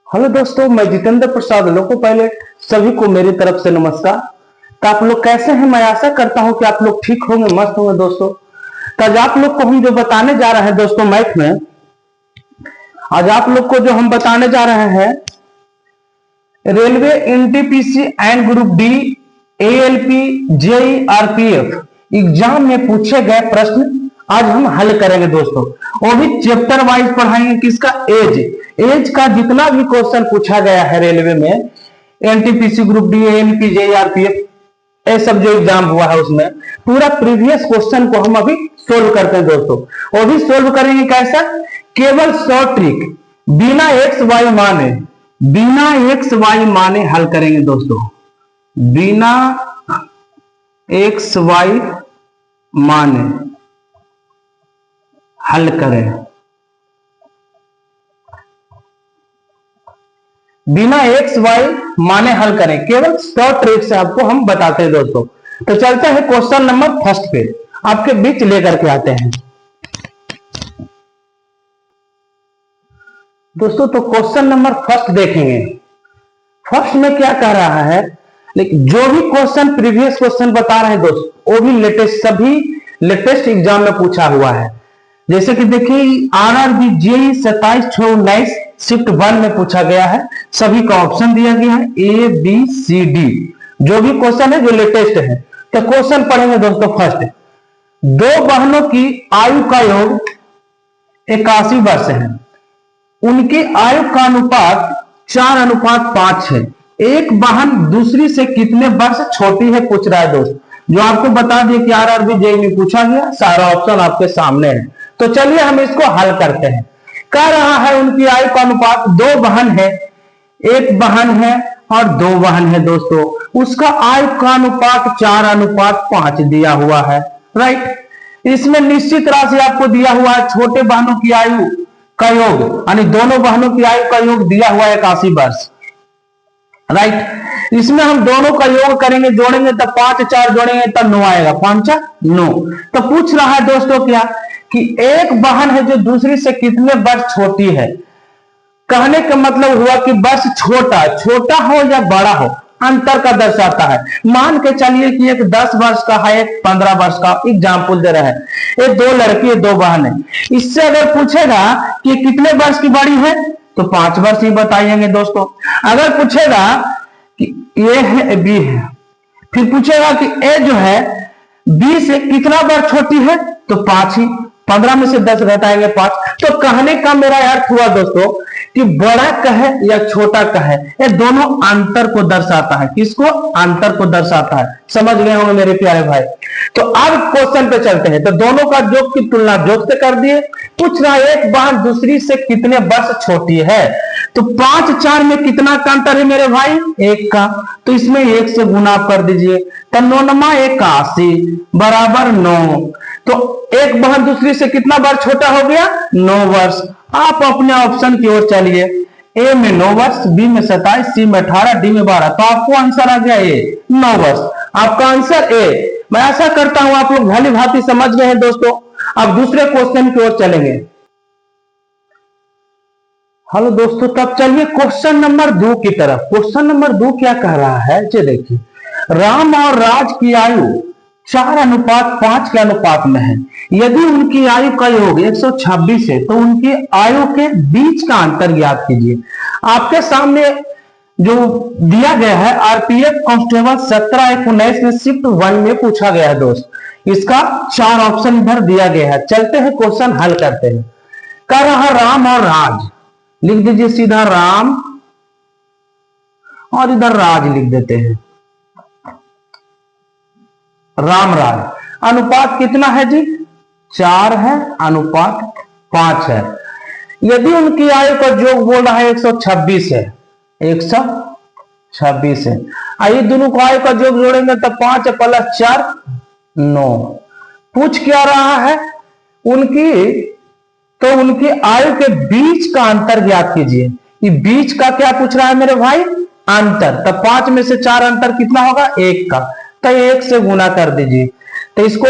Hello दोस्तों, मैं Jitendra Prasad loco pilot. सभी को मेरी तरफ से नमस्कार। तो आप लोग कैसे हैं? मैं आशा करता हूं कि आप लोग ठीक होंगे, मस्त होंगे दोस्तों। तो आज आप लोग को हम जो बताने जा रहे हैं दोस्तों मैथ में, आज आप लोग को जो हम बताने जा रहे हैं railway NTPC and group D ALP JE RPF exam में पूछे गए प्रश्न आज हम हल करेंगे दोस्तों। वो भी चैप्टर वाइज पढ़ाएंगे। किसका? एज का जितना भी क्वेश्चन पूछा गया है रेलवे में, NTPC group D ALP JE RPF ये सब जो एग्जाम हुआ है उसमें पूरा प्रीवियस क्वेश्चन को हम अभी सोल्व करते हैं दोस्तों। वो भी सोल्व करेंगे कैसा? केवल शॉर्ट ट्रिक, बिना एक्स वाई माने हल करेंगे दोस्तों। बिना एक्स वाई माने हल करें, बिना एक्स वाई माने हल करें, केवल शॉर्ट ट्रिक से आपको हम बताते हैं दोस्तों। तो चलते हैं क्वेश्चन नंबर फर्स्ट पे, आपके बीच लेकर के आते हैं दोस्तों। तो क्वेश्चन नंबर फर्स्ट देखेंगे। फर्स्ट में क्या कह रहा है, लेकिन जो भी क्वेश्चन प्रीवियस क्वेश्चन बता रहे हैं दोस्तों, वो भी लेटेस्ट, सभी लेटेस्ट एग्जाम में पूछा हुआ है। जैसे कि देखिए आरआरबी जेई 27/6/19 शिफ्ट 1 में पूछा गया है। सभी का ऑप्शन दिया गया है ए बी सी डी, जो भी क्वेश्चन है जो लेटेस्ट है। तो क्वेश्चन पढ़ेंगे दोस्तों। फर्स्ट, दो बहनों की आयु का योग 81 वर्ष है। उनकी आयु का अनुपात 4:5 है। एक बहन दूसरी से कितने वर्ष छोटी है पूछ रहा है दोस्त। जो आपको बता दिए कि आरआरबी जेई में पूछा गया, सारा ऑप्शन आपके सामने है। तो चलिए हम इसको हल करते हैं। कह रहा है उनकी आयु का अनुपात, दो बहन है, एक बहन है और दो बहन है दोस्तों। उसका आयु का अनुपात 4:5 दिया हुआ है, राइट। इसमें निश्चित राशि आपको दिया हुआ है, छोटे बहनों की आयु का योग, यानी दोनों बहनों की आयु का योग दिया हुआ है 81 वर्ष, राइट। इसमें हम दोनों का योग करेंगे, जोड़ेंगे तब 5 4 जोड़ेंगे तब 9 आएगा, 5 9। तो पूछ रहा है दोस्तों क्या कि एक बहन है जो दूसरी से कितने वर्ष छोटी है। कहने का मतलब हुआ कि वर्ष छोटा हो या बड़ा हो, अंतर का दर्शाता है। मान के चलिए कि एक 10 वर्ष का है, एक 15 वर्ष का, एग्जाम्पल दे रहा है। ये दो लड़की, दो बहन है। इससे अगर पूछेगा कि कितने वर्ष की बड़ी है तो 5 वर्ष ही बताइएंगे दोस्तों। अगर पूछेगा कि ये है बी है, फिर पूछेगा कि ए जो है बी से कितना वर्ष छोटी है तो 5 ही, 15 में से 10 घटाएंगे 5। तो कहने का मेरा अर्थ हुआ दोस्तों कि बड़ा कहे या छोटा कहे, ये दोनों अंतर को दर्शाता है। किसको? अंतर को दर्शाता है। समझ गए होंगे मेरे प्यारे भाई। तो अब क्वेश्चन पे चलते हैं। तो दोनों का योग की तुलना योग से कर दिए। पूछ रहा है एक बहन दूसरी से कितने वर्ष छोटी है। तो 5 4 में कितना का अंतर है मेरे भाई? 1 का। तो इसमें 1 से गुना कर दीजिए। तो 9 81 बराबर 9। तो एक बहन दूसरी से कितना वर्ष छोटा हो गया? 9 वर्ष। आप अपने ऑप्शन की ओर चलिए। ए में 9 वर्ष, बी में 27, सी में 18, डी में 12। तो आपको आंसर आ गया ए 9 वर्ष। आपका आंसर ए। मैं आशा करता हूं आप लोग भली भांति समझ गए हैं दोस्तों। अब दूसरे क्वेश्चन की ओर चलेंगे। हेलो दोस्तों, तब चलिए क्वेश्चन नंबर 2 की तरफ। क्वेश्चन नंबर 2 क्या कह रहा है, ये देखिए। राम और राज की आयु 4:5 के अनुपात में है। यदि उनकी आयु का योग 126 है तो उनकी आयु के बीच का अंतर ज्ञात कीजिए। आपके सामने जो दिया गया है आरपीएफ कांस्टेबल 17/19 में शिफ्ट 1 में पूछा गया है दोस्त। इसका 4 ऑप्शन इधर दिया गया है। चलते हैं क्वेश्चन हल करते हैं। कह रहा राम और राज, लिख दीजिए सीधा राम और इधर राज लिख देते हैं। राम राज, अनुपात कितना है जी? 4 है, अनुपात 5 है। यदि उनकी आयु का योग बोल रहा है 126 है, 126 है। आइए दोनों को आयु का योग जोड़ेंगे तब 5 + 4 9। पूछ क्या रहा है उनकी, तो उनकी आयु के बीच का अंतर ज्ञात कीजिए। ये बीच का क्या पूछ रहा है मेरे भाई? अंतर। तब 5 में से 4 अंतर कितना होगा? 1 का। तो 1 से गुना कर दीजिए। तो इसको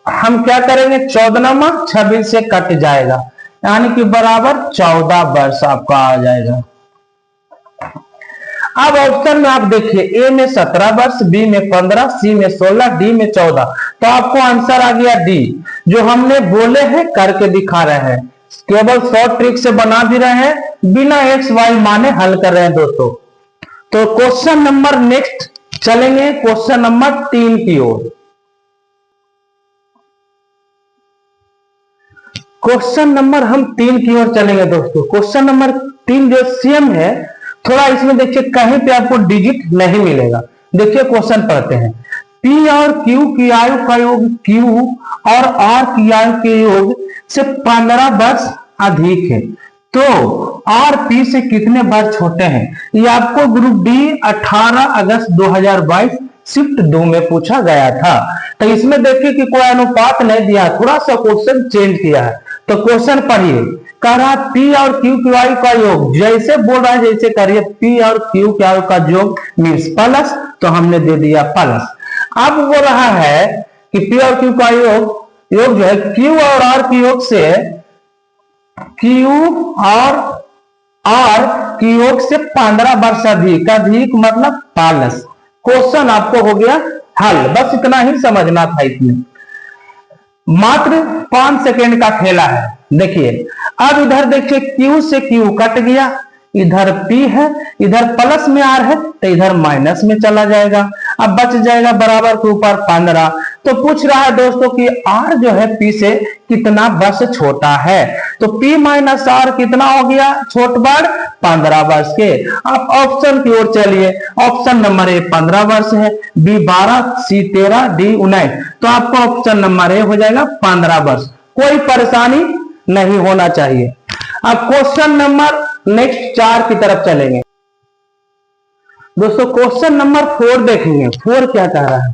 हम क्या करेंगे? 14 26 से कट जाएगा, यानी कि बराबर 14 वर्ष आपका आ जाएगा। अब ऑप्शन में आप देखिए, ए में 17 वर्ष, बी में 15, सी में 16, डी में 14। तो आपको आंसर आ गया डी। जो हमने बोले हैं करके दिखा रहे हैं, केवल शॉर्ट ट्रिक से बना भी रहे हैं, बिना एक्स वाई माने हल कर रहे हैं दोस्तों। तो क्वेश्चन नंबर नेक्स्ट चलेंगे, क्वेश्चन नंबर 3 की ओर। क्वेश्चन नंबर हम 3 की ओर चलेंगे दोस्तों। क्वेश्चन नंबर 3 जो सेम है, थोड़ा इसमें देखिए कहीं पे आपको डिजिट नहीं मिलेगा। देखिए क्वेश्चन पढ़ते हैं, P और Q की आयु का योग Q और R की आयु के योग से 15 वर्ष अधिक है, तो R P से कितने वर्ष छोटे हैं? ये आपको ग्रुप डी 18 अगस्त 2022 शिफ्ट 2 में पूछा गया था। तो इसमें देखिए कि कोई अनुपात नहीं दिया, थोड़ा सा क्वेश्चन चेंज किया है। तो क्वेश्चन पढ़िए, कह रहा P और Q की आयु का योग, जैसे बोल रहा है जैसे करिए, P और Q की आयु का योग मीन्स प्लस, तो हमने दे दिया प्लस। अब बोल रहा है कि P और Q का योग जो है Q और R के योग से, Q और R के योग से 15 वर्ष अधिक, अधिक मतलब प्लस। क्वेश्चन आपको हो गया हल, बस इतना ही समझना था। इसमें मात्र 5 सेकेंड का खेला है। देखिए अब इधर देखिए, Q से Q कट गया, इधर P है, इधर प्लस में R है, तो इधर माइनस में चला जाएगा। अब बच जाएगा बराबर के ऊपर 15। तो पूछ रहा है दोस्तों कि R जो है P से कितना वर्ष छोटा है, तो P माइनस R कितना हो गया छोट बड़ 15 वर्ष के। अब ऑप्शन की ओर चलिए, ऑप्शन नंबर ए 15 वर्ष है, बी 12, सी 13, डी 19। तो आपका ऑप्शन नंबर ए हो जाएगा 15 वर्ष। कोई परेशानी नहीं होना चाहिए। अब क्वेश्चन नंबर नेक्स्ट 4 की तरफ चलेंगे दोस्तों। क्वेश्चन नंबर 4 देखेंगे। 4 क्या कह रहा है,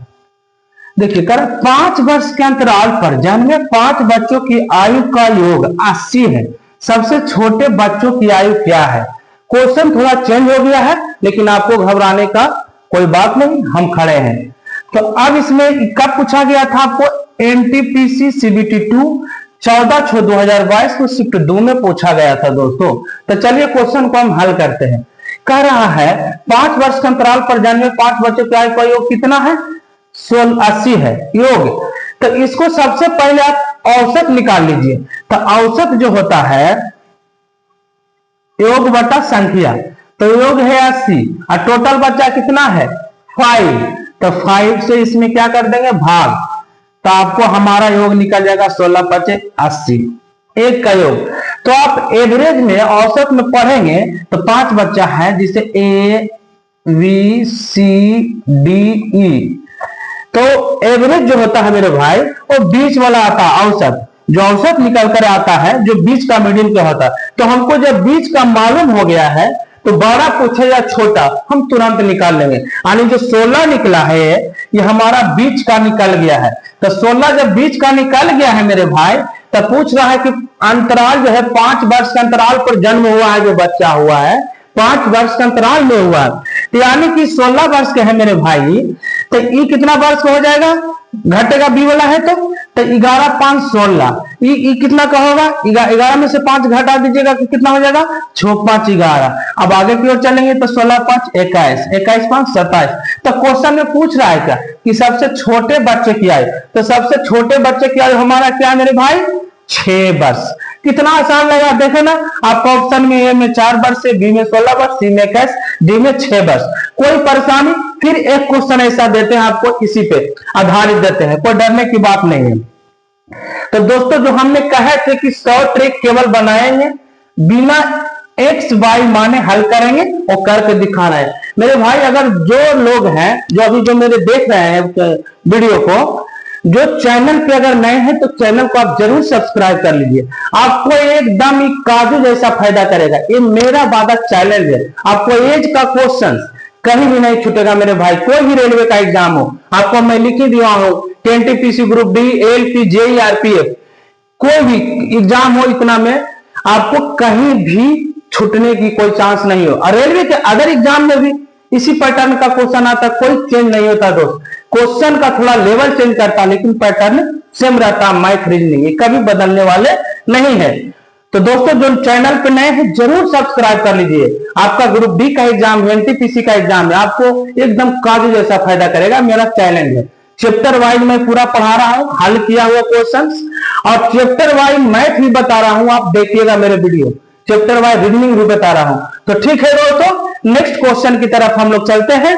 देखिए कर 5 वर्ष के अंतराल पर जन्मे 5 बच्चों की आयु का योग 80 है, सबसे छोटे बच्चों की आयु क्या है? क्वेश्चन थोड़ा चेंज हो गया है, लेकिन आपको घबराने का कोई बात नहीं, हम खड़े हैं। तो अब इसमें कब पूछा गया था आपको? NTPC CBT 2 14/6/2022 को शिफ्ट 2 में पूछा गया था दोस्तों। तो चलिए क्वेश्चन को हम हल करते हैं। कह रहा है 5 वर्ष के अंतराल पर जन्मे 5 बच्चों की आयु का योग कितना है? 80 है योग। तो इसको सबसे पहले आप औसत निकाल लीजिए। तो औसत जो होता है योग बटा संख्या, तो योग है 80 और टोटल बच्चा कितना है 5। तो 5 से इसमें क्या कर देंगे भाग, तो आपको हमारा योग निकल जाएगा 16 × 5 = 80 एक का योग। तो आप एवरेज में औसत में पढ़ेंगे तो 5 बच्चा है, जिसे A B C D E। तो एवरेज जो होता है मेरे भाई वो बीच वाला आता है औसत, जो औसत निकल कर आता है जो बीच का मीडियम का होता है। तो हमको जब बीच का मालूम हो गया है तो बड़ा पूछे या छोटा हम तुरंत निकाल लेंगे। यानी जो 16 निकला है ये हमारा बीच का निकल गया है। तो 16 जब बीच का निकल गया है मेरे भाई, तो पूछ रहा है कि अंतराल जो है 5 वर्ष के अंतराल पर जन्म हुआ है, जो बच्चा हुआ है 5 वर्ष के अंतराल में हुआ है, तो यानी कि 16 वर्ष के है मेरे भाई। तो ये कितना वर्ष का हो जाएगा, घटेगा बी वाला है तो 11 × 5 = 16। ये कितना का होगा, 11 में से 5 घटा दीजिएगा तो कितना हो जाएगा 6 × 5 = 11। अब आगे की ओर चलेंगे तो 16 × 5 = 21, 21 × 5 = 27। तो क्वेश्चन में पूछ रहा है क्या कि सबसे छोटे बच्चे की आयु, तो सबसे छोटे बच्चे की आयु हमारा क्या है मेरे भाई 6 वर्ष। कितना आसान लगा, देखे ना। आपका ऑप्शन में ए में 4 वर्ष है, बी में 16 वर्ष, सी में 21, डी में 6 वर्ष। कोई परेशानी, फिर एक क्वेश्चन ऐसा देते हैं आपको, इसी पे आधारित देते हैं, कोई डरने की बात नहीं है। तो दोस्तों जो हमने कहा थे कि 100 ट्रिक केवल बनाएंगे, बिना एक्स वाई माने हल करेंगे और करके दिखाना है मेरे भाई। अगर जो लोग हैं जो अभी जो मेरे देख रहे हैं वीडियो को, जो चैनल पे अगर नए हैं तो चैनल को आप जरूर सब्सक्राइब कर लीजिए। आपको एकदम ही काजू जैसा फायदा करेगा, ये मेरा वादा चैलेंज है। आपको एज का क्वेश्चन कहीं भी नहीं छूटेगा मेरे भाई। कोई भी रेलवे का एग्जाम हो, आपको मैं लिख ही दिया हूं, NTPC group D, ALP, JEE, RPF, कोई भी एग्जाम हो, इतना में आपको कहीं भी छूटने की कोई चांस नहीं हो। और रेलवे के अदर एग्जाम में भी इसी पैटर्न का क्वेश्चन आता, कोई चेंज नहीं होता दोस्त। क्वेश्चन का थोड़ा लेवल चेंज करता, लेकिन पैटर्न सेम रहता। मैथ रीजनिंग ये कभी बदलने वाले नहीं है। तो दोस्तों जो चैनल पे नए हैं जरूर सब्सक्राइब कर लीजिए। आपका ग्रुप डी का एग्जाम, एनटीपीसी का एग्जाम है, आपको एकदम काजू जैसा फायदा करेगा, मेरा चैलेंज है। चैप्टर वाइज मैं पूरा पढ़ा रहा हूं, हल किया हुआ क्वेश्चंस, और चैप्टर वाइज मैथ भी बता रहा हूं, आप देखिएगा मेरे वीडियो। चैप्टर वाइज रीजनिंग भी बता रहा हूं। तो ठीक है दोस्तों, नेक्स्ट क्वेश्चन की तरफ हम लोग चलते हैं,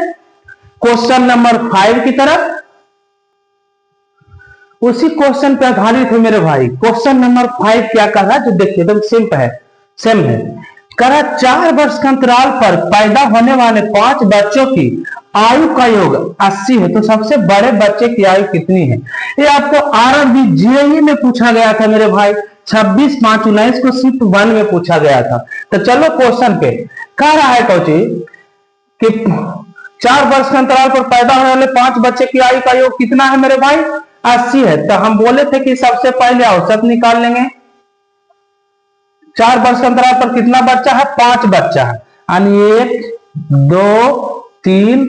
क्वेश्चन नंबर 5 की तरफ। उसी क्वेश्चन पे आधारित है मेरे भाई। क्वेश्चन नंबर 5 क्या कह रहा है, जो देखिए एकदम सिंपल है, सेम है। कह रहा 4 वर्ष के अंतराल पर पैदा होने वाले 5 बच्चों की आयु का योग 80 है, तो सबसे बड़े बच्चे की आयु कितनी है? ये आपको आरआरबी जेईई में पूछा गया था मेरे भाई, 26/5/19 को शिफ्ट 1 में पूछा गया था। तो चलो क्वेश्चन पे कह रहा है कोची कि 4 वर्ष के अंतराल पर पैदा होने वाले 5 बच्चे की आयु का योग कितना है मेरे भाई? 80 है। तो हम बोले थे कि सबसे पहले औसत निकाल लेंगे। 4 वर्ष के अंतराल पर कितना बच्चा है? 5 बच्चा है, यानी 1 2 3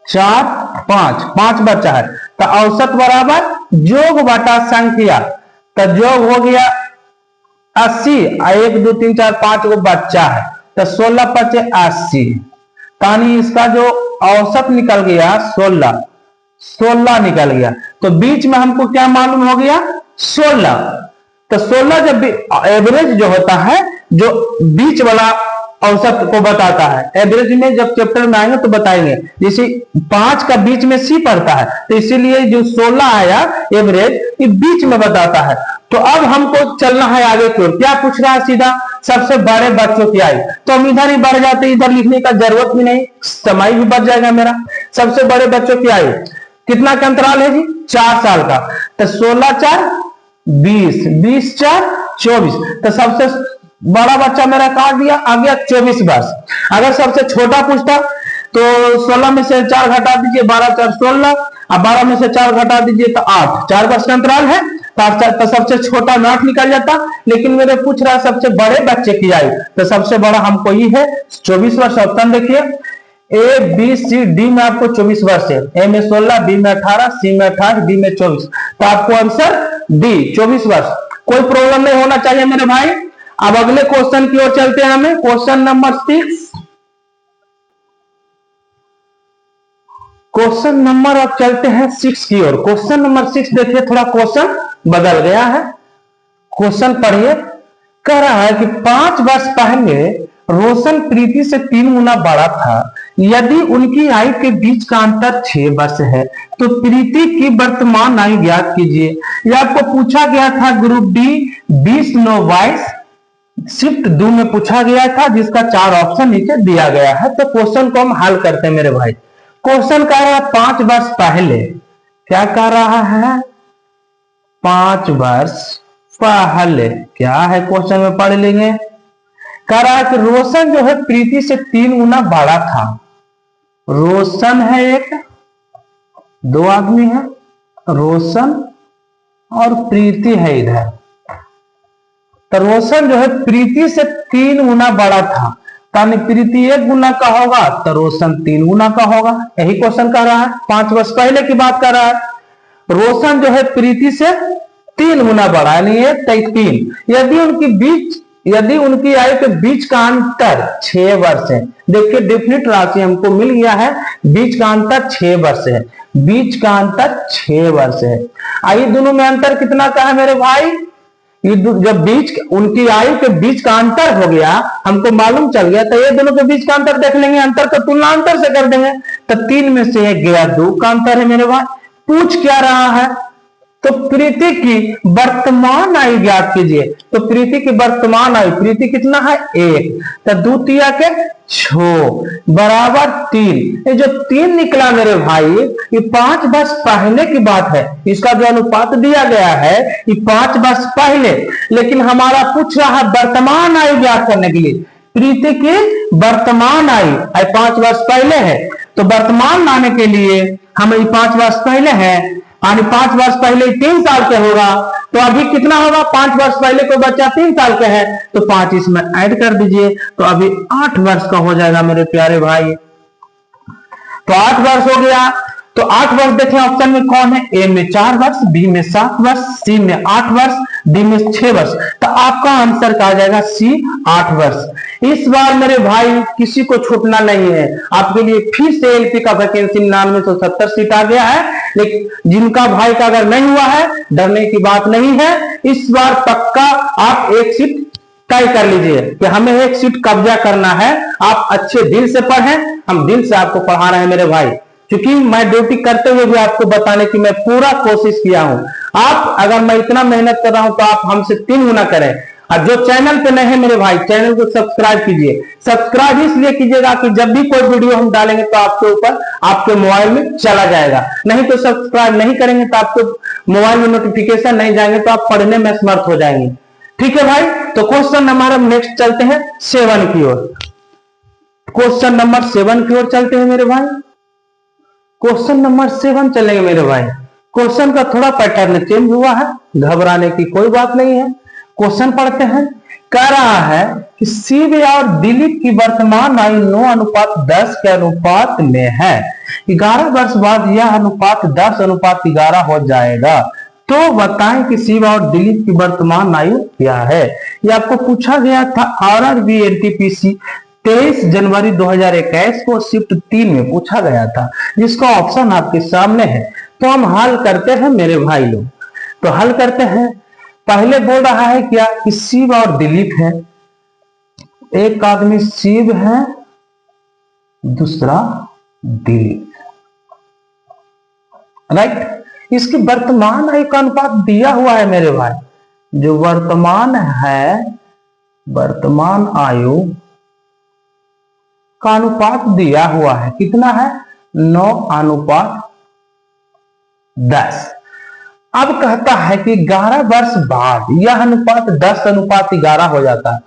4 5 बच्चा है। तो औसत बराबर योग बटा संख्या, तो योग हो गया 80, 1 2 3 4 5 को बच्चा है, तो 16 × 5 = 80, यानी इसका जो औसत निकल गया 16 निकल गया। तो बीच में हमको क्या मालूम हो गया? 16। तो 16 जब एवरेज जो होता है, जो बीच वाला औसत को बताता है, एवरेज में जब चैप्टर में आएंगे तो बताएंगे। जैसे 5 का बीच में सी पड़ता है, तो इसीलिए जो 16 आया एवरेज, ये बीच में बताता है। तो अब हमको चलना है आगे की ओर। क्या पूछ रहा है? सीधा सबसे बड़े बच्चों की आयु। तो हम इधर ही बढ़ जाते, इधर लिखने का जरूरत भी नहीं, समय भी बच जाएगा मेरा। सबसे बड़े बच्चों की आयु कितना का अंतराल है जी? 4 साल का। तो 16 × 4 = 20, 20 × 4 = 24। तो सबसे बड़ा बच्चा मेरा काट दिया, आ गया 24 वर्ष। अगर सबसे छोटा पूछता तो 16 में से 4 घटा दीजिए, 12 × 4 = 16, और 12 में से 4 घटा दीजिए तो 8। 4 वर्ष का अंतराल है, तो सबसे छोटा 8 निकल जाता। लेकिन मेरे पूछ रहा है सबसे बड़े बच्चे की आयु, तो सबसे बड़ा हमको ही है 24 वर्ष। ऑप्शन देखिए, ए बी सी डी में आपको 24 वर्ष है। ए में 16, बी में 18, सी में 18, डी में 24। तो आपको आंसर डी 24 वर्ष। कोई प्रॉब्लम नहीं होना चाहिए मेरे भाई। अब अगले क्वेश्चन की ओर चलते हैं, हमें क्वेश्चन नंबर 6। क्वेश्चन नंबर अब चलते हैं 6 की ओर। क्वेश्चन नंबर 6 देखिए, थोड़ा क्वेश्चन बदल गया है। क्वेश्चन पढ़िए। कह रहा है कि 5 वर्ष पहले रोशन प्रीति से 3 गुना बड़ा था। यदि उनकी आयु के बीच का अंतर 6 वर्ष है, तो प्रीति की वर्तमान आयु ज्ञात कीजिए। यह आपको पूछा गया था ग्रुप डी 20/9/22 शिफ्ट 2 में पूछा गया था, जिसका 4 ऑप्शन नीचे दिया गया है। तो क्वेश्चन को हम हल करते हैं मेरे भाई। क्वेश्चन कह रहा है 5 वर्ष पहले, क्या कह रहा है? 5 वर्ष पहले क्या है क्वेश्चन में पढ़ लेंगे। कह रहा है कि रोशन जो है प्रीति से 3 गुना बड़ा था। रोशन है एक, 2 आदमी है, रोशन और प्रीति है इधर। तो रोशन जो है प्रीति से 3 गुना बड़ा था, यानी प्रीति 1 गुना का होगा तो रोशन 3 गुना का होगा। यही क्वेश्चन कह रहा है। 5 वर्ष पहले की बात कर रहा है। रोशन जो है प्रीति से 3 गुना बड़ा, यानी 1 × 3। यदि उनकी आयु के बीच का अंतर 6 वर्ष है। देखिए डेफिनिट राशि हमको मिल गया है, बीच का अंतर 6 वर्ष है। बीच का अंतर 6 वर्ष है। आइए दोनों में अंतर कितना का है मेरे भाई? ये जब बीच उनकी आयु के बीच का अंतर हो गया, हमको मालूम चल गया, तो ये दोनों के बीच का अंतर देख लेंगे, अंतर का तुलना अंतर से कर देंगे। तो 3 में से 1 गया, 2 का अंतर है मेरे भाई। पूछ क्या रहा है? तो प्रीति की वर्तमान आयु ज्ञात कीजिए। तो प्रीति की वर्तमान आयु, प्रीति कितना है? 1, तो 2 × 6 बराबर 3। ये जो 3 निकला मेरे भाई, ये 5 वर्ष पहले की बात है। इसका जो अनुपात दिया गया है ये 5 वर्ष पहले, लेकिन हमारा पूछ रहा है वर्तमान आयु ज्ञात करने के लिए। प्रीति की वर्तमान आयु 5 वर्ष पहले है, तो वर्तमान लाने के लिए हमें 5 वर्ष पहले है, यानी 5 वर्ष पहले 3 साल के होगा। तो अभी कितना होगा? 5 वर्ष पहले कोई बच्चा 3 साल के है, तो 5 इसमें ऐड कर दीजिए, तो अभी 8 वर्ष का हो जाएगा मेरे प्यारे भाई। तो 8 वर्ष हो गया। तो 8 वर्ष देखें ऑप्शन में कौन है, ए में 4 वर्ष, बी में 7 वर्ष, सी में 8 वर्ष, डी में 6 वर्ष। तो आपका आंसर क्या आ जाएगा, सी 8 वर्ष। इस बार मेरे भाई किसी को छूटना नहीं है, आपके लिए फिर से एलपी का वैकेंसी 9970 सीट आ गया है। लेकिन जिनका भाई का अगर नहीं हुआ है, डरने की बात नहीं है, इस बार पक्का आप एक सीट तय कर लीजिए कि हमें एक सीट कब्जा करना है। आप अच्छे दिल से पढ़ें, हम दिल से आपको पढ़ा रहे हैं मेरे भाई, क्योंकि मैं ड्यूटी करते हुए भी आपको बताने की मैं पूरा कोशिश किया हूं। आप अगर मैं इतना मेहनत कर रहा हूं तो आप हमसे 3 गुना करें। और जो चैनल पे नए हैं मेरे भाई, चैनल को सब्सक्राइब कीजिए। सब्सक्राइब इसलिए कीजिएगा कि जब भी कोई वीडियो हम डालेंगे तो आपके ऊपर आपके मोबाइल में चला जाएगा। नहीं तो सब्सक्राइब नहीं करेंगे तो आपको मोबाइल में नोटिफिकेशन नहीं जाएंगे तो आप पढ़ने में समर्थ हो जाएंगे। ठीक है भाई, तो क्वेश्चन नंबर हम नेक्स्ट चलते हैं 7 की ओर। क्वेश्चन नंबर 7 की ओर चलते हैं मेरे भाई। क्वेश्चन नंबर 7 चलेंगे मेरे भाई। क्वेश्चन का थोड़ा पैटर्न चेंज हुआ है, घबराने की कोई बात नहीं है। क्वेश्चन पढ़ते हैं। कह रहा है कि शिव और दिलीप की वर्तमान आयु 9:10 के अनुपात में है। 11 वर्ष बाद यह अनुपात 10:11 हो जाएगा। तो बताएं कि शिव और दिलीप की वर्तमान आयु क्या है। यह आपको पूछा गया था RRB NTPC 23 जनवरी 2021 को शिफ्ट 3 में पूछा गया था, जिसका ऑप्शन आपके सामने है। तो हम हल करते हैं मेरे भाई लोग। तो हल करते हैं। पहले बोल रहा है क्या कि शिव और दिलीप है। एक आदमी शिव है, दूसरा दिलीप, राइट। इसकी वर्तमान आयु का अनुपात दिया हुआ है मेरे भाई। जो वर्तमान है, वर्तमान आयु का अनुपात दिया हुआ है, कितना है, 9:10। अब कहता है कि 11 वर्ष बाद यह अनुपात 10:11 हो जाता है।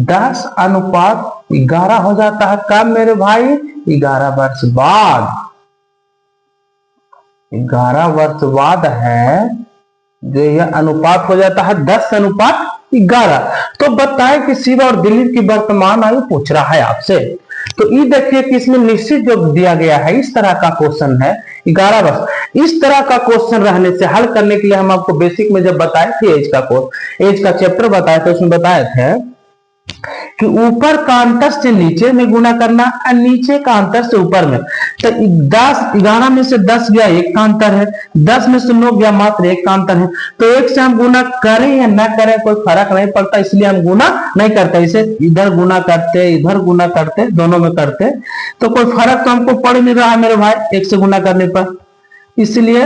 10:11 हो जाता है कब मेरे भाई, 11 वर्ष बाद। 11 वर्ष बाद है जो यह अनुपात हो जाता है 10:11। तो बताएं कि शिव और दिलीप की वर्तमान आयु पूछ रहा है आपसे। तो ये देखिए कि इसमें निश्चित जो दिया गया है, इस तरह का क्वेश्चन है 11 वर्ष। इस तरह का क्वेश्चन रहने से हल करने के लिए हम आपको बेसिक में जब बताए थे एज का कोर्स, एज का चैप्टर बताए थे, उसमें बताए थे कि ऊपर का अंतर से नीचे में गुना करना और नीचे का अंतर से ऊपर में। तो 11 में से 10 गया, 1 का अंतर है। 10 में से 9 गया, मात्र 1 का अंतर है। तो 1 से हम गुना करें या ना करें कोई फर्क नहीं पड़ता, इसलिए हम गुना नहीं करते। इसे इधर गुना करते, इधर गुना करते, दोनों में करते तो कोई फर्क तो हमको पड़ नहीं रहा है मेरे भाई 1 से गुना करने पर। इसलिए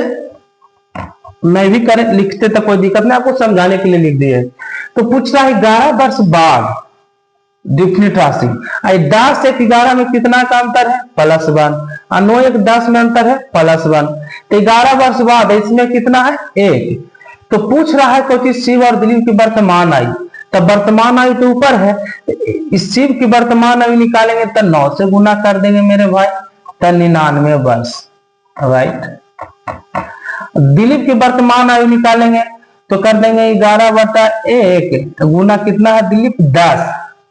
मैं भी करें लिखते तो कोई दिक्कत नहीं, आपको समझाने के लिए लिख दिए। तो पूछ रहा है 11 वर्ष बाद डिफिनिट राशि। 10 से 11 में कितना का अंतर है, +1। 9 1 10 में अंतर है +1। तो 11 वर्ष बाद इसमें कितना है, 1। तो पूछ रहा है क्योंकि शिव और दिलीप की वर्तमान आयु। तब वर्तमान आयु तो ऊपर है, इस शिव की वर्तमान आयु निकालेंगे तो 9 से गुना कर देंगे मेरे भाई, तो 99 वर्ष, राइट। दिलीप की वर्तमान आयु निकालेंगे तो कर देंगे 11/1, तो गुना कितना है दिलीप, 10।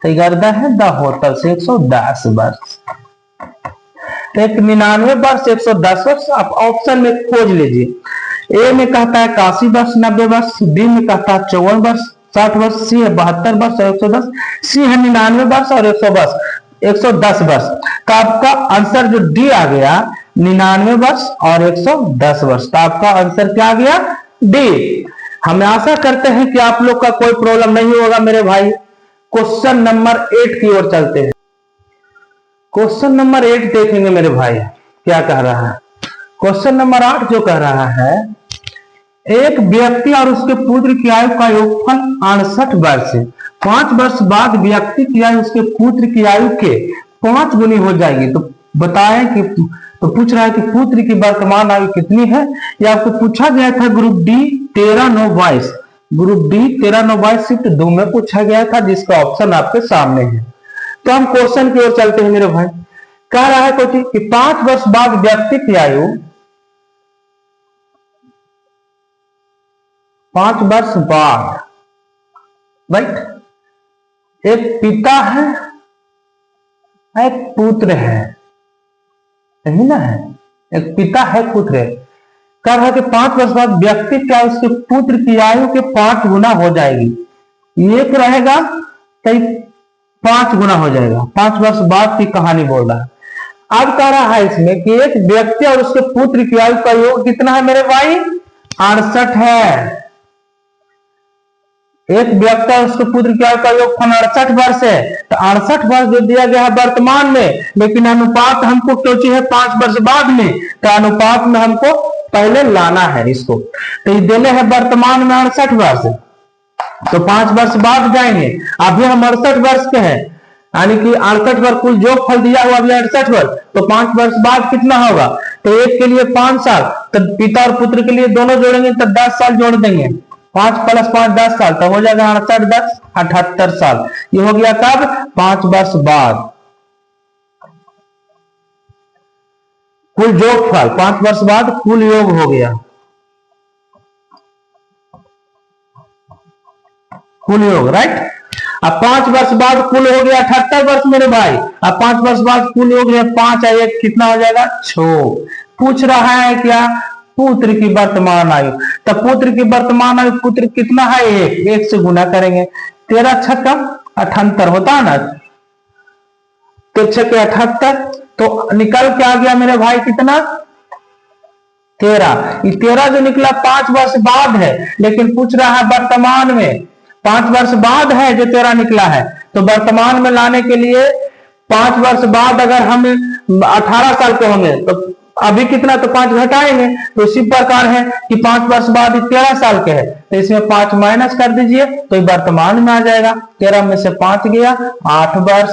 तो 11 है 10 होता से 110 वर्ष। तो 99 वर्ष, 110 वर्ष आप ऑप्शन में खोज लीजिए। ए में कहता है 81 वर्ष 90 वर्ष, बी में कहता है 54 वर्ष 60 वर्ष, सी है 72 वर्ष और 110, सी है 99 वर्ष और 110 वर्ष। तो आपका आंसर जो डी आ गया 99 वर्ष और 110 वर्ष। तो आपका आंसर क्या आ गया, डी। हम आशा करते हैं कि आप लोग का कोई प्रॉब्लम नहीं होगा मेरे भाई। क्वेश्चन नंबर 8 की ओर चलते हैं। क्वेश्चन नंबर 8 देखेंगे मेरे भाई क्या कह रहा है। क्वेश्चन नंबर 8 जो कह रहा है, एक व्यक्ति और उसके पुत्र की आयु का योगफल 68 वर्ष है। 5 वर्ष बाद व्यक्ति की आयु उसके पुत्र की आयु के 5 गुनी हो जाएगी। तो बताएं कि, तो पूछ रहा है कि पुत्र की वर्तमान आयु कितनी है। यह आपको पूछा गया था group D 13/9/22, group D 13/9/22 shift 2 में पूछा गया था, जिसका ऑप्शन आपके सामने है। तो हम क्वेश्चन की ओर चलते हैं मेरे भाई। कह रहा है कि 5 वर्ष बाद व्यक्ति की आयु, 5 वर्ष बाद, राइट, एक पिता है एक पुत्र है, यही ना है, एक पिता है, पुत्र है। कह रहा है कि 5 वर्ष बाद व्यक्ति क्या उसके पुत्र की आयु के 5 गुना हो जाएगी। एक रहेगा तो 5 गुना हो जाएगा। 5 वर्ष बाद की कहानी बोल रहा है। अब कह रहा है इसमें कि एक व्यक्ति और उसके पुत्र की आयु का योग कितना है मेरे भाई? 68 है। एक व्यक्ति और उसके पुत्र की आयु का योग 68 वर्ष है। तो 68 वर्ष जो दिया गया है वर्तमान में, लेकिन अनुपात हमको क्यों चाहिए 5 वर्ष बाद में? तो अनुपात में हमको पहले लाना है इसको। तो ये देने हैं वर्तमान में 68 वर्ष, तो 5 वर्ष बाद जाएंगे। अभी हम 68 वर्ष के हैं, यानी कि 68 वर्ष कुल जो फल दिया हुआ अभी 68 वर्ष, तो 5 वर्ष बाद कितना होगा? तो एक के लिए 5 साल, तो पिता और पुत्र के लिए दोनों जोड़ेंगे तो 10 साल जोड़ देंगे। 5 + 5 10 साल, तो हो जाएगा 68 10 78 साल। ये हो गया कब? 5 वर्ष बाद। कुल योग फल 5 वर्ष बाद कुल योग हो गया, कुल योग, राइट। अब 5 वर्ष बाद कुल हो गया 78 वर्ष मेरे भाई। अब 5 वर्ष बाद कुल योग है 5 और 1 कितना हो जाएगा? 6। पूछ रहा है क्या? पुत्र की वर्तमान आयु। तो पुत्र की वर्तमान आयु, पुत्र कितना है? 1 से गुना करेंगे। 13 × 6 = 78 होता है ना, तो 6 के 78, तो निकल के आ गया मेरे भाई कितना? 13। ये 13 जो निकला 5 वर्ष बाद है, लेकिन पूछ रहा है वर्तमान में। 5 वर्ष बाद है जो 13 निकला है, तो वर्तमान में लाने के लिए 5 वर्ष बाद अगर हम 18 साल के होंगे तो अभी कितना? तो 5 घटाएंगे। तो इसी प्रकार है कि 5 वर्ष बाद 13 साल के है, तो इसमें 5 माइनस कर दीजिए तो वर्तमान में आ जाएगा। 13 में से 5 गया, 8 वर्ष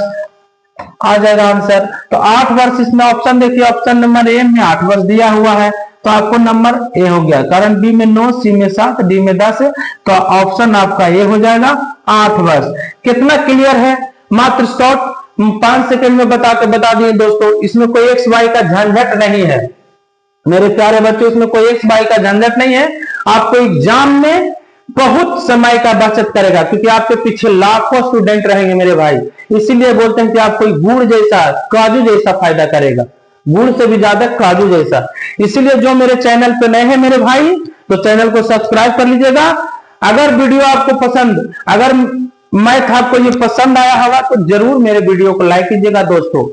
आ जाएगा आंसर। तो 8 वर्ष इसमें ऑप्शन देखिए, ऑप्शन नंबर ए में 8 वर्ष दिया हुआ है, तो आपको नंबर ए हो गया। कारण बी में 9, सी में 7, डी में 10 है, तो ऑप्शन आपका ए हो जाएगा 8 वर्ष। कितना क्लियर है? मात्र शॉर्ट 5 सेकंड में बता दिए दोस्तों। इसमें कोई एक्स वाई का झंझट नहीं है मेरे प्यारे बच्चों, इसमें कोई एक्स वाई का झंझट नहीं है। आपको एग्जाम में बहुत समय का बचत करेगा, क्योंकि आपके पीछे लाखों स्टूडेंट रहेंगे मेरे भाई। इसीलिए बोलते हैं कि आप कोई गुड़ जैसा, काजू जैसा फायदा करेगा, गुड़ से भी ज्यादा काजू जैसा। इसीलिए जो मेरे चैनल पे नए हैं मेरे भाई, तो चैनल को सब्सक्राइब कर लीजिएगा। अगर वीडियो आपको पसंद, अगर मैथ आपको ये पसंद आया होगा तो जरूर मेरे वीडियो को लाइक कीजिएगा दोस्तों।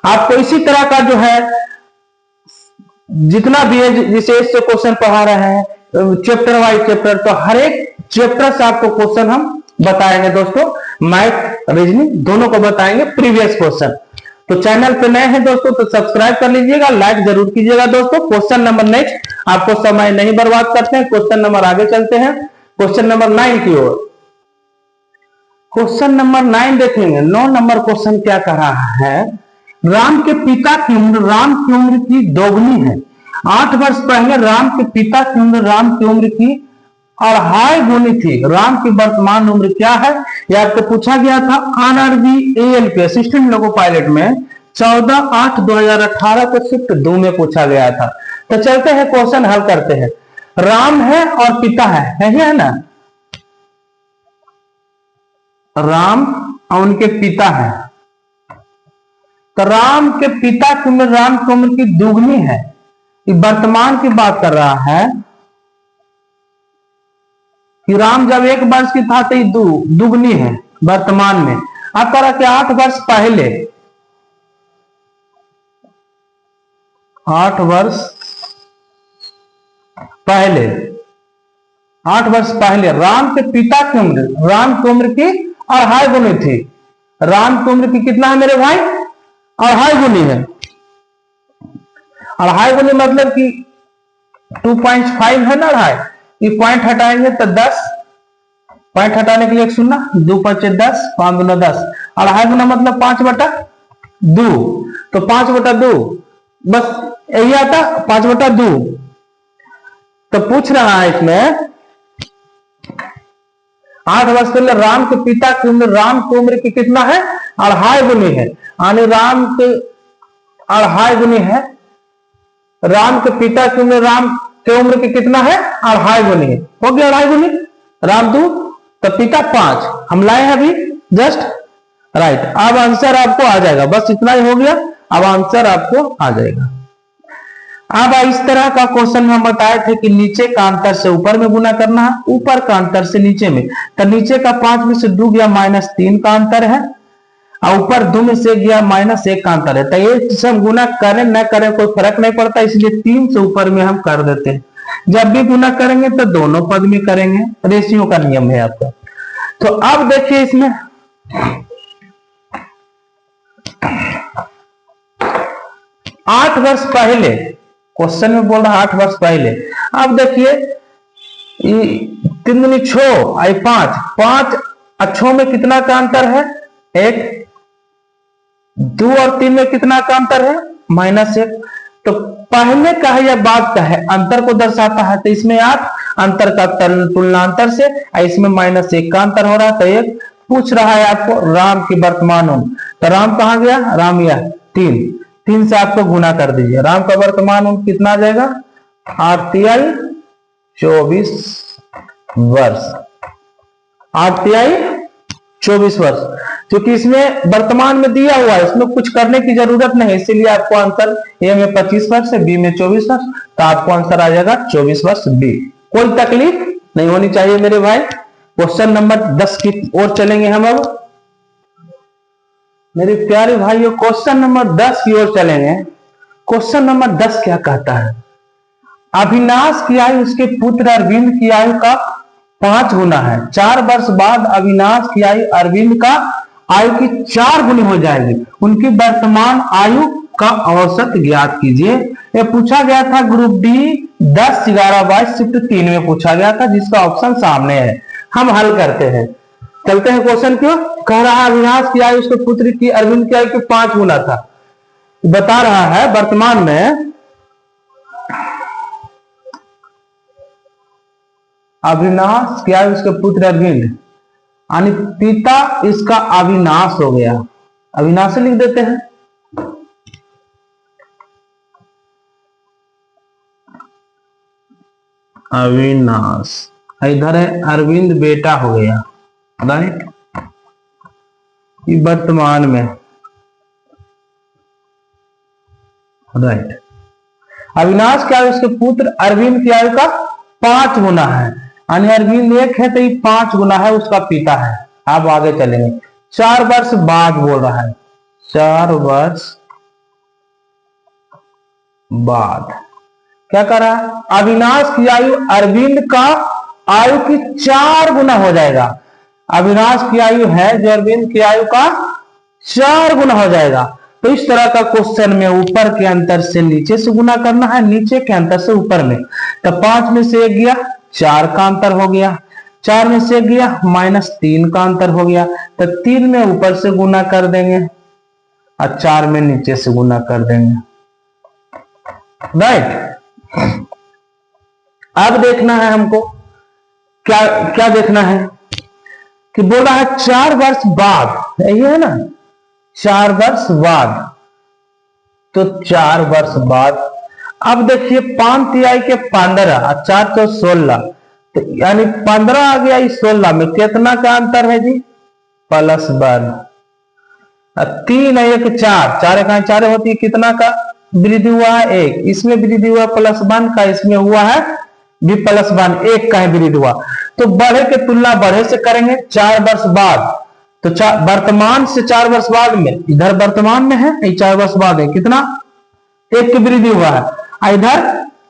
आपको इसी तरह का जो है जितना भी है, विशेष से क्वेश्चन पढ़ा रहे हैं चैप्टर वाइज चैप्टर, तो हर एक चैप्टर से आपको क्वेश्चन हम बताएंगे दोस्तों। मैथ रीजनिंग दोनों को बताएंगे, प्रीवियस क्वेश्चन। तो चैनल पे नए हैं दोस्तों तो सब्सक्राइब कर लीजिएगा, लाइक जरूर कीजिएगा दोस्तों। क्वेश्चन नंबर नेक्स्ट, आपको समय नहीं बर्बाद करते हैं, क्वेश्चन नंबर आगे चलते हैं, क्वेश्चन नंबर 9 की ओर। क्वेश्चन नंबर 9 देखेंगे। 9 नंबर क्वेश्चन क्या कह रहा है? राम के पिता की उम्र राम की उम्र की दोगुनी है। 8 वर्ष पहले राम के पिता की उम्र राम की उम्र की 2.5 गुनी थी। राम की वर्तमान उम्र क्या है? यह आपको पूछा गया था NRBAL के असिस्टेंट लोको पायलट में 14/8/2018 को शिफ्ट 2 में पूछा गया था। तो चलते हैं क्वेश्चन हल करते हैं। राम है और पिता है ना, राम और उनके पिता है। तो राम के पिता की उम्र राम की उम्र की दुगनी है। वर्तमान की बात कर रहा है कि राम जब 1 वर्ष की था तो ये दुगनी है वर्तमान में। अब कह रहा कि 8 वर्ष पहले, 8 वर्ष पहले, 8 वर्ष पहले राम के पिता की उम्र राम की उम्र की 2.5 गुनी थी। राम की उम्र की कितना है मेरे भाई? 2.5 गुनी है। 2.5 गुनी मतलब कि 2.5 है ना, 2.5। ये पॉइंट हटाएंगे तो 10, पॉइंट हटाने के लिए 1 शून्य, 2 × 5 = 10, 5 × 10। 2.5 गुना मतलब 5/2, तो 5/2 बस यही आता, 5/2। तो पूछ रहा है इसमें 8 वर्ष पहले राम के पिता की उम्र राम की उम्र की कितना है? 2.5 गुनी है। यानी राम के 2.5 गुनी है। राम के पिता की उम्र राम के उम्र की कितना है? 2.5 गुनी है। हो गया 2.5 गुनी। राम 2 तो पिता 5 हम लाए हैं अभी जस्ट, राइट। अब आंसर आपको आ जाएगा, बस इतना ही हो गया। अब आंसर आपको आ जाएगा। अब इस तरह का क्वेश्चन में हम बताए थे कि नीचे का अंतर से ऊपर में गुना करना है, ऊपर का अंतर से नीचे में। तो नीचे का 5 में से 2 गया -3 का अंतर है, और ऊपर 2 में से गया -1 का अंतर है। तो ये सब गुना करें न करें कोई फर्क नहीं पड़ता, इसलिए 3 से ऊपर में हम कर देते हैं। जब भी गुना करेंगे तो दोनों पद में करेंगे, रेशियो का नियम है आपका। तो अब देखिए इसमें 8 वर्ष पहले, क्वेश्चन में बोल रहा 8 वर्ष पहले। अब देखिए 3 दूनी 6 आई 5, 5 और 6 में कितना का अंतर है? 1। 2 और 3 में कितना का अंतर है? -1। तो पहले का है या बाद का है, अंतर को दर्शाता है। तो इसमें 8 अंतर का तुलना अंतर से, इसमें -1 का अंतर हो रहा है। तो एक पूछ रहा है आपको राम की वर्तमान उम्र। तो राम कहां गया? राम यह 3 से आपको गुना कर दीजिए। राम का वर्तमान उम्र कितना आ जाएगा? 8 तिहाई 24 वर्ष। 8 तिहाई 24 वर्ष, क्योंकि इसमें वर्तमान में दिया हुआ है, इसमें कुछ करने की जरूरत नहीं, इसीलिए आपको आंसर ए में 25 वर्ष है, बी में 24 वर्ष। तो आपको आंसर आ जाएगा 24 वर्ष बी। कोई तकलीफ नहीं होनी चाहिए मेरे भाई। क्वेश्चन नंबर 10 की ओर चलेंगे हम अब मेरे प्यारे भाइयों। क्वेश्चन नंबर 10 की ओर चलेंगे। क्वेश्चन नंबर 10 क्या कहता है? अविनाश की आयु उसके पुत्र अरविंद की आयु का 5 गुना है। 4 वर्ष बाद अविनाश की आयु अरविंद का आयु की 4 गुनी हो जाएगी। उनकी वर्तमान आयु का औसत ज्ञात कीजिए। ये पूछा गया था ग्रुप डी 10, 11, 22 शिफ्ट 3 में पूछा गया था, जिसका ऑप्शन सामने है। हम हल करते हैं, चलते हैं क्वेश्चन क्यों। कह रहा है अविनाश की आयु उसके पुत्र की अरविंद की आयु की 5 गुना था। बता रहा है वर्तमान में अविनाश क्या है उसके पुत्र अरविंद, यानी पिता इसका अविनाश हो गया। अविनाश लिख देते हैं। अविनाश, इधर है अरविंद बेटा हो गया, राइट। वर्तमान में, राइट। अविनाश क्या है उसके पुत्र अरविंद की आयु का 5 गुना है, यानी अरविंद 1 है तो ये 5 गुना है उसका पिता है। अब आगे चलेंगे। 4 वर्ष बाद बोल रहा है, 4 वर्ष बाद क्या कर रहा है? अविनाश की आयु अरविंद का आयु की 4 गुना हो जाएगा। अविनाश की आयु है जो अरविंद की आयु का 4 गुना हो जाएगा। तो इस तरह का क्वेश्चन में ऊपर के अंतर से नीचे से गुना करना है, नीचे के अंतर से ऊपर में। तो 5 में से 1 गया, 4 का अंतर हो गया। 4 में से 1 गया, -3 का अंतर हो गया। तो 3 में ऊपर से गुना कर देंगे और 4 में नीचे से गुना कर देंगे, राइट। अब देखना है हमको, क्या क्या देखना है कि बोला है 4 वर्ष बाद, यही है ना, 4 वर्ष बाद। तो 4 वर्ष बाद, अब देखिए 5 तिहाई के 15 और 4 तो 16, तो यानी 15 आ गया, इस 16 में कितना का अंतर है जी? +1। 3 1 4, 4 का 4 होती है, कितना का वृद्धि हुआ है? 1। इसमें वृद्धि हुआ +1 का, इसमें हुआ है भी +1, 1 का वृद्धि हुआ। तो बढ़े के तुलना बढ़े से करेंगे। 4 वर्ष बाद, तो वर्तमान से 4 वर्ष बाद में, इधर वर्तमान में है, 4 वर्ष बाद है, कितना? 1 की वृद्धि हुआ है। इधर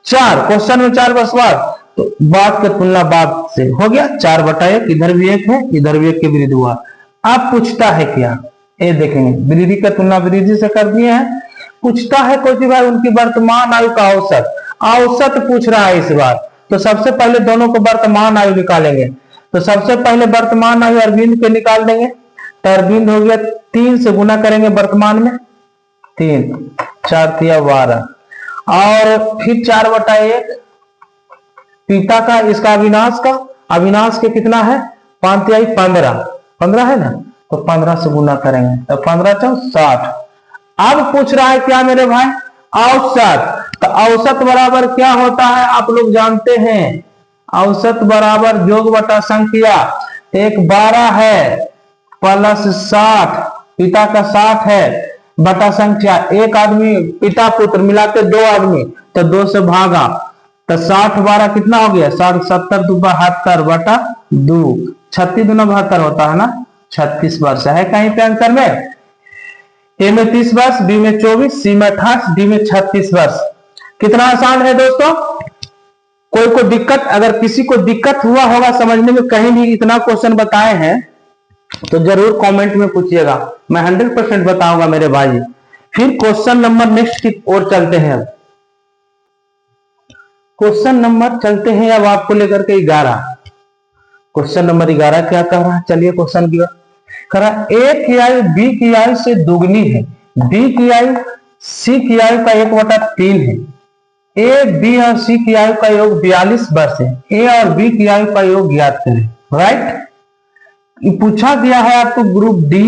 4, क्वेश्चन में 4 वर्ष बाद, तो बाद के तुलना बाद से हो गया 4/1। इधर भी 1 है, इधर भी 1 की वृद्धि हुआ। अब पूछता है क्या, ये देखेंगे, वृद्धि का तुलना वृद्धि से कर दिए हैं। पूछता है कोई भाई उनकी वर्तमान आयु का औसत, औसत पूछ रहा है इस बार। तो सबसे पहले दोनों को वर्तमान आयु निकालेंगे। तो सबसे पहले वर्तमान आयु अरविंद के निकाल देंगे। तो अरविंद हो गया, 3 से गुना करेंगे वर्तमान में, 3, 4 तिया 12, और फिर 4/1 पिता का, इसका अविनाश का, अविनाश के कितना है? 5 तिहाई 15, 15 है ना, तो 15 से गुना करेंगे, तो 15 × 60। अब पूछ रहा है क्या मेरे भाई? औसत। तो औसत बराबर क्या होता है आप लोग जानते हैं, औसत बराबर योग बटा संख्या। 1 12 है +60, पिता का 60 है, बटा संख्या, एक आदमी पिता पुत्र मिला के 2 आदमी, तो 2 से भागा, तो 60 12 कितना हो गया, 60 70 2 72 बटा 2, 36 दूना 72 होता है ना, 36 वर्ष है कहीं पे आंसर में। ए में 30 वर्ष, बी में 24, सी में 28, डी में 36 वर्ष। कितना आसान है दोस्तों। कोई को दिक्कत, अगर किसी को दिक्कत हुआ होगा समझने में, कहीं भी इतना क्वेश्चन बताए हैं तो जरूर कमेंट में पूछिएगा, मैं 100% बताऊंगा मेरे भाई। फिर क्वेश्चन नंबर नेक्स्ट की ओर चलते हैं। क्वेश्चन नंबर चलते हैं अब आपको लेकर के 11। क्वेश्चन नंबर 11 क्या कह रहा है, चलिए क्वेश्चन की कह रहा, ए की आयु बी की आयु से दुगनी है, बी की आयु सी की आयु का 1/3 है, ए बी और सी की आयु का योग 42 वर्ष है, ए और बी की आयु का योग ज्ञात करें। राइट, पूछा गया है आपको ग्रुप डी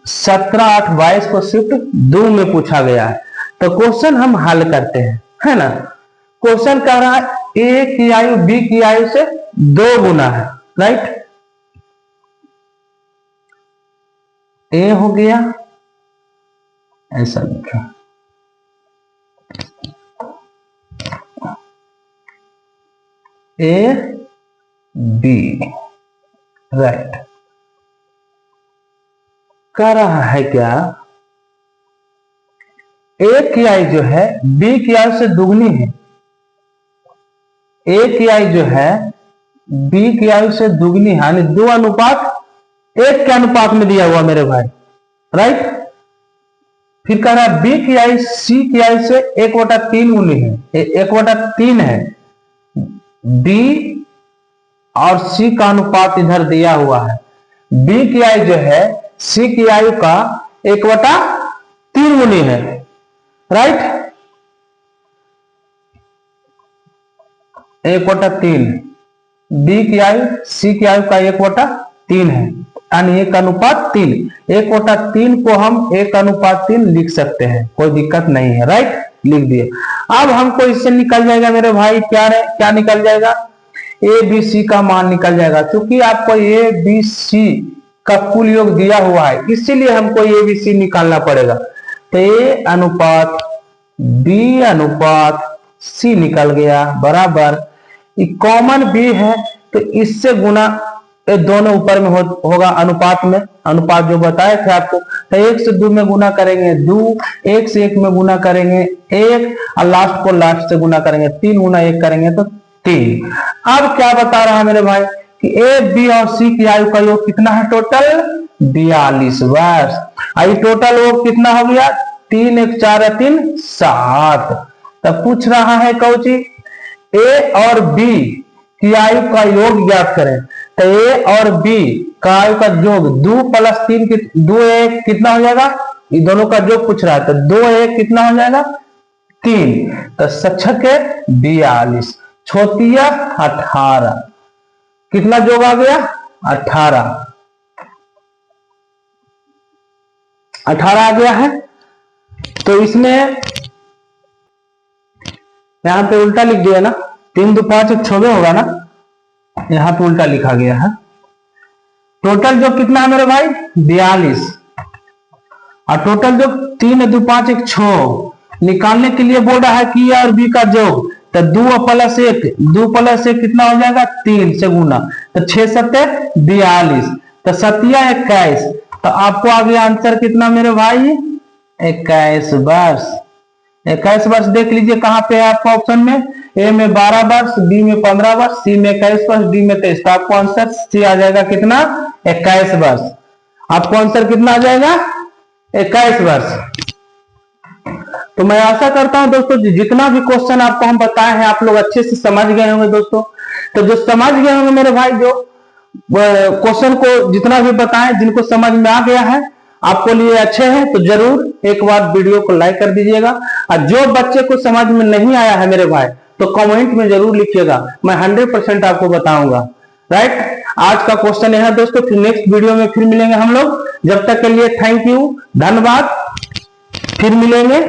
17/8/22 को शिफ्ट 2 में पूछा गया है। तो क्वेश्चन हम हल करते हैं, है ना। क्वेश्चन कह रहा है ए की आयु बी की आयु से 2 गुना है। राइट, ए हो गया ऐसा लिखा, ए बी। राइट, कह रहा है क्या, ए की आयु जो है बी की आयु से दुगनी है, ए की आयु जो है बी की आयु से दुगनी है, यानी 2:1 के अनुपात में दिया हुआ मेरे भाई। राइट, फिर कह रहा है बी की आयु सी की आयु से 1/3 गुनी है, 1/3 है, बी और सी का अनुपात इधर दिया हुआ है, बी की आयु जो है सी की आयु का 1/3 गुनी है। राइट, 1/3, बी की आयु सी की आयु का 1/3 है, यानी 1:3। 1/3 को हम 1:3 लिख सकते हैं, कोई दिक्कत नहीं है। राइट, लिख दिए। अब हमको इससे निकल जाएगा मेरे भाई, क्या निकल जाएगा, ए बी सी का मान निकल जाएगा। क्योंकि आपको ए बी सी का कुल योग दिया हुआ है, इसीलिए हमको ए बी सी निकालना पड़ेगा। तो ए अनुपात बी अनुपात सी निकल गया बराबर, कॉमन बी है तो इससे गुना, ये दोनों ऊपर में होगा अनुपात में, अनुपात जो बताए थे आपको। तो 1 से 2 में गुना करेंगे 2, 1 से 1 में गुना करेंगे 1, और लास्ट को लास्ट से गुना करेंगे 3 गुना 1 करेंगे तो 3। अब क्या बता रहा है मेरे भाई कि ए बी और सी की आयु का योग कितना है, टोटल 42 वर्ष। आई टोटल योग कितना हो गया, 3 1 4 3 7। तब पूछ रहा है कौची, ए और बी की आयु का योग ज्ञात करें। तो ए और बी का आयु का योग 2 + 3 2 1 कितना हो जाएगा, ये दोनों का योग पूछ रहा है, तो 2 1 कितना हो जाएगा 3, तो 6 42, छोतिया 18, कितना योग आ गया 18 आ गया है। तो इसमें यहां पे उल्टा लिख दिया ना, 3 2 5 1 6 होगा ना, यहां पे उल्टा लिखा गया है। टोटल जो कितना है मेरे भाई 42, और टोटल जो 3 2 5 1 6 निकालने के लिए बोल रहा है कि ए और बी का योग, तो 2 + 1 कितना हो जाएगा 3 से गुना, तो 6 7 42, तो 7 21। तो आपको आ गया आंसर कितना मेरे भाई 21 वर्ष। 21 वर्ष देख लीजिए कहां पे है आपका ऑप्शन में, ए में 12 वर्ष, बी में 15 वर्ष, सी में 21 वर्ष, डी में 23। तो आपको आंसर सी आ जाएगा कितना 21 वर्ष। आपको आंसर कितना आ जाएगा 21 वर्ष। तो मैं आशा करता हूं दोस्तों जितना भी क्वेश्चन आपको हम बताए हैं आप लोग अच्छे से समझ गए होंगे दोस्तों। तो जो समझ गए होंगे मेरे भाई, जो क्वेश्चन को जितना भी बताएं, जिनको समझ में आ गया है आपको लिए अच्छे हैं, तो जरूर एक बार वीडियो को लाइक कर दीजिएगा। और जो बच्चे को समझ में नहीं आया है मेरे भाई, तो कमेंट में जरूर लिखिएगा, मैं 100% आपको बताऊंगा। राइट, आज का क्वेश्चन यह है दोस्तों, फिर नेक्स्ट वीडियो में फिर मिलेंगे हम लोग। जब तक के लिए थैंक यू, धन्यवाद, फिर मिलेंगे।